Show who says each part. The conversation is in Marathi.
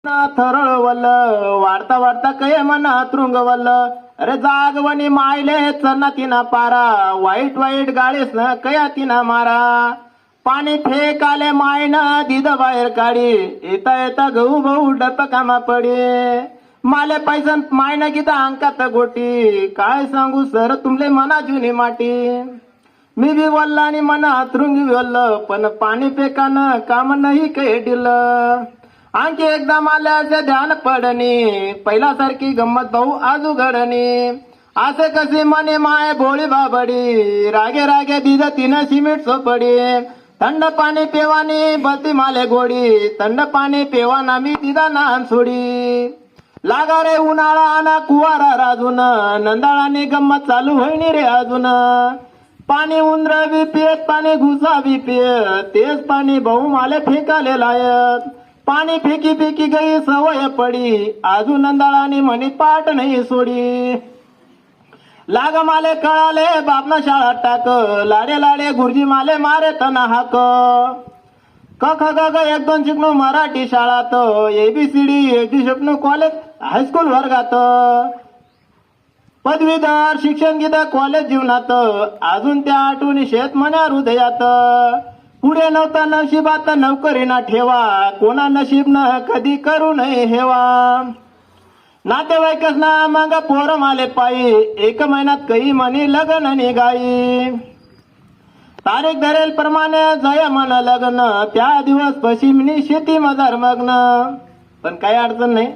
Speaker 1: थरळ वल्ल वाढता वाढता कय मना तृंग वल्ल अरे जागवणी मायले चना तिना पारा वाईट वाईट गाळीस न कया तिना मारा पाणी फेकाले मायन दिद बाहेर काढी येता येता गहू भाऊ डप कामा पडे माले पैसन मायन गीता अंकात गोटी काय सांगू सर तुमले मना जुनी माटी मी बी वल्ल आणि मना तृंगी वल्ल पण पाणी फेकानं काम नाही काही डिल आणखी एकदा माल्याचे ध्यान पडणी पहिल्यासारखी गंमत भाऊ आजू घडणी असे कसे मने माय भोळी बाबडी रागे रागे दिद तिनं सिमेंट सोपडी थंड पाणी पेवानी बलती माले गोडी थंड पाणी पेवाना मी तिदा नान सोडी लागा रे उन्हाळा आना कुवारा राजून नंदाळाने गंमत चालू होईनी रे अजून पाणी उंदर बी पियत पाणी घुसा बी पियत तेच पाणी भाऊ माले फेकाले लायत पाणी फेकी फेकी गई सवय पडी आजू नंदाळानी म्हणी पाट नाही सोडी लाग माले कळाले बापना शाळा टाक लाडे लाडे गुरुजी माले मारे तना हाक क ख ग ग एक दोन शिकणू मराठी शाळात एबीसीडी एक शिकणू कॉलेज हायस्कूल वर्गात पदवीधर शिक्षण घेता कॉलेज जीवनात अजून त्या आठवणी शेत मन्या हृदयात पुढे नव्हता नशिबात नोकरी ना ठेवा कोणा नशीब न कधी करू नये हेवा नातेवाईकच ना मग पोर माले पायी एक महिन्यात काही म्हणी लग्न निघाई तारीख धरेल प्रमाणे जय मन लग्न त्या दिवस पश्चिमनी शेती मजार मग्न पण काही अडचण नाही.